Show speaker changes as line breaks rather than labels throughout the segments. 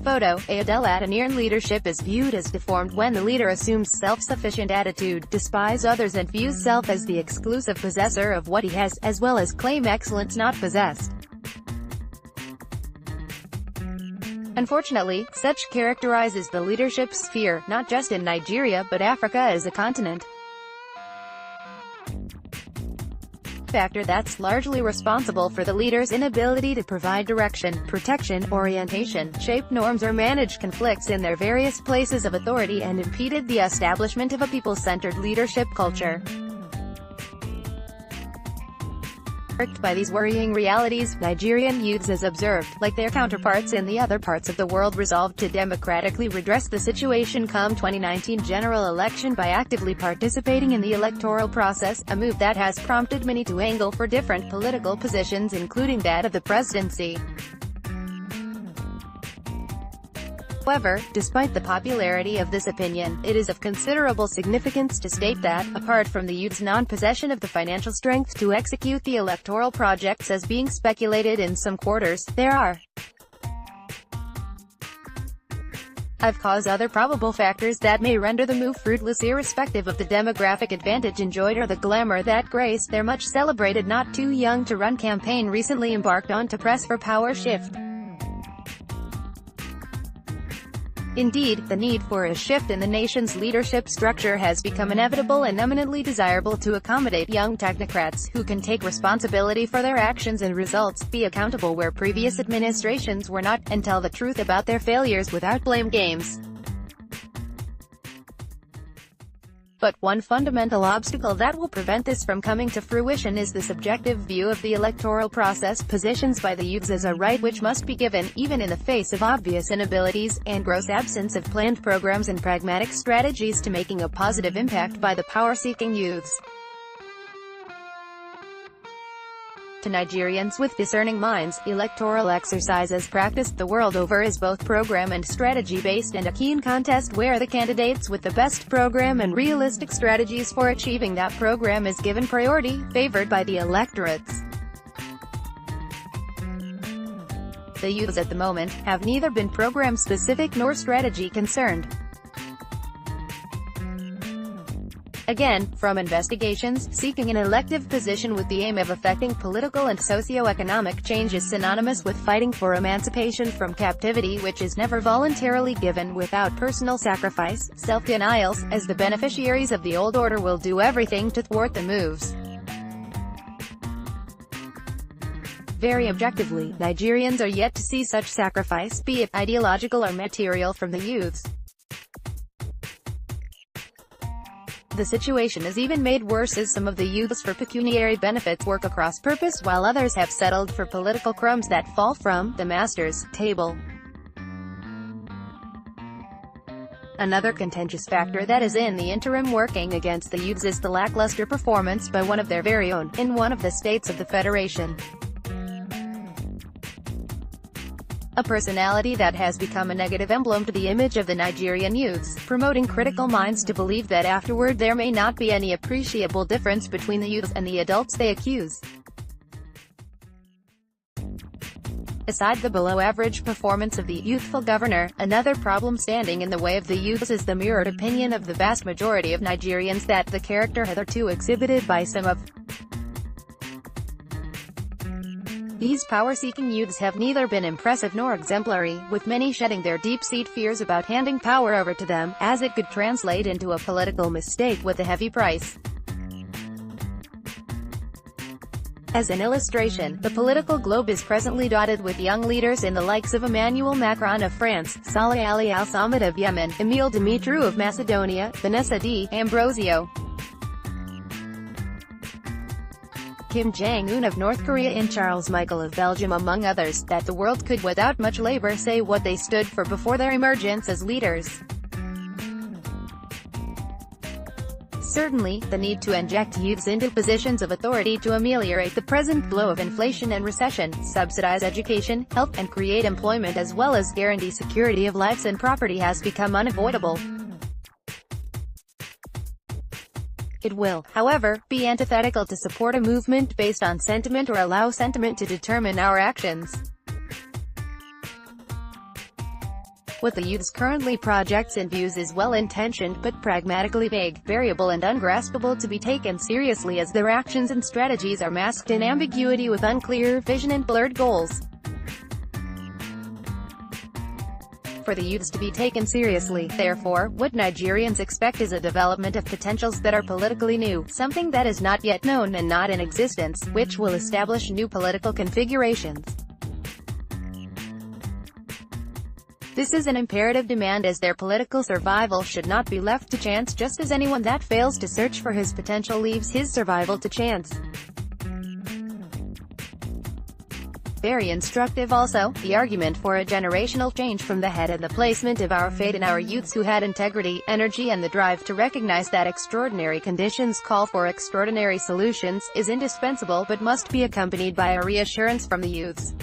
Photo: AYODELE ADENIRAN Leadership is viewed as deformed when the leader assumes self-sufficient attitude, despise others and views self as the exclusive possessor of what he has, as well as claim excellence not possessed. Unfortunately, such characterises the leadership sphere, not just in Nigeria but Africa as a continent. Factor that's largely responsible for the leader's inability to provide direction, protection, orientation, shape norms or manage conflicts in their various places of authority and impeded the establishment of a people-centered leadership culture. By these worrying realities, Nigerian youths as observed, like their counterparts in the other parts of the world, resolved to democratically redress the situation come 2019 general election by actively participating in the electoral process, a move that has prompted many to angle for different political positions including that of the presidency. However, despite the popularity of this opinion, it is of considerable significance to state that, apart from the youth's non-possession of the financial strength to execute the electoral projects as being speculated in some quarters, there are other probable factors that may render the move fruitless irrespective of the demographic advantage enjoyed or the glamour that graced their much celebrated not too young to run campaign recently embarked on to press for power shift. Indeed, the need for a shift in the nation's leadership structure has become inevitable and eminently desirable to accommodate young technocrats, who can take responsibility for their actions and results, be accountable where previous administrations were not, and tell the truth about their failures without blame games. But one fundamental obstacle that will prevent this from coming to fruition is the subjective view of the electoral process positions by the youths as a right which must be given, even in the face of obvious inabilities, and gross absence of planned programs and pragmatic strategies to making a positive impact by the power-seeking youths. To Nigerians with discerning minds, electoral exercises practiced the world over is both program and strategy-based and a keen contest where the candidates with the best program and realistic strategies for achieving that program is given priority, favored by the electorates. The youths at the moment have neither been program-specific nor strategy-concerned. Again, from investigations, seeking an elective position with the aim of effecting political and socio-economic change is synonymous with fighting for emancipation from captivity, which is never voluntarily given without personal sacrifice, self-denials, as the beneficiaries of the old order will do everything to thwart the moves. Very objectively, Nigerians are yet to see such sacrifice, be it ideological or material, from the youths. The situation is even made worse as some of the youths for pecuniary benefits work across purpose while others have settled for political crumbs that fall from the master's table. Another contentious factor that is in the interim working against the youths is the lackluster performance by one of their very own, in one of the states of the Federation. A personality that has become a negative emblem to the image of the Nigerian youths, promoting critical minds to believe that afterward there may not be any appreciable difference between the youths and the adults they accuse. Aside the below-average performance of the youthful governor, another problem standing in the way of the youths is the mirrored opinion of the vast majority of Nigerians that the character hitherto exhibited by some of these power-seeking youths have neither been impressive nor exemplary, with many shedding their deep-seated fears about handing power over to them, as it could translate into a political mistake with a heavy price. As an illustration, the political globe is presently dotted with young leaders in the likes of Emmanuel Macron of France, Saleh Ali al-Samad of Yemen, Emile Dumitru of Macedonia, Vanessa D'Ambrosio, Kim Jong-un of North Korea and Charles Michel of Belgium, among others, that the world could without much labor say what they stood for before their emergence as leaders. Certainly, the need to inject youths into positions of authority to ameliorate the present blow of inflation and recession, subsidize education, health, and create employment as well as guarantee security of lives and property has become unavoidable. It will, however, be antithetical to support a movement based on sentiment or allow sentiment to determine our actions. What the youths currently projects and views is well-intentioned but pragmatically vague, variable and ungraspable to be taken seriously, as their actions and strategies are masked in ambiguity with unclear vision and blurred goals. For the youths to be taken seriously, therefore, what Nigerians expect is a development of potentials that are politically new, something that is not yet known and not in existence, which will establish new political configurations. This is an imperative demand, as their political survival should not be left to chance, just as anyone that fails to search for his potential leaves his survival to chance. Very instructive also, the argument for a generational change from the head and the placement of our fate in our youths who had integrity, energy and the drive to recognize that extraordinary conditions call for extraordinary solutions, is indispensable but must be accompanied by a reassurance from the youths.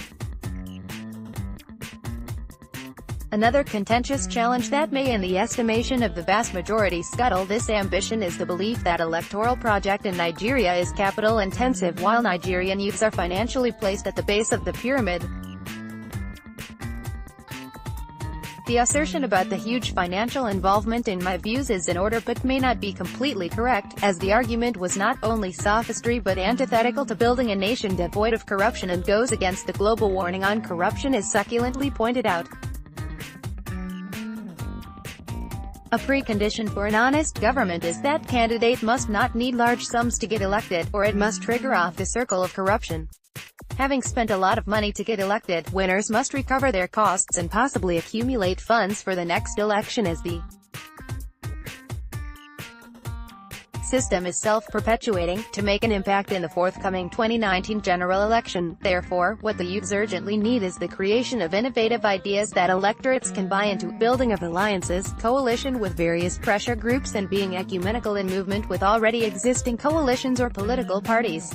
Another contentious challenge that may, in the estimation of the vast majority, scuttle this ambition is the belief that electoral project in Nigeria is capital-intensive, while Nigerian youths are financially placed at the base of the pyramid. The assertion about the huge financial involvement in my views is in order but may not be completely correct, as the argument was not only sophistry but antithetical to building a nation devoid of corruption and goes against the global warning on corruption, as succulently pointed out. A precondition for an honest government is that candidate must not need large sums to get elected, or it must trigger off the circle of corruption. Having spent a lot of money to get elected, winners must recover their costs and possibly accumulate funds for the next election, as the system is self-perpetuating, to make an impact in the forthcoming 2019 general election. Therefore, what the youths urgently need is the creation of innovative ideas that electorates can buy into, building of alliances, coalition with various pressure groups and being ecumenical in movement with already existing coalitions or political parties.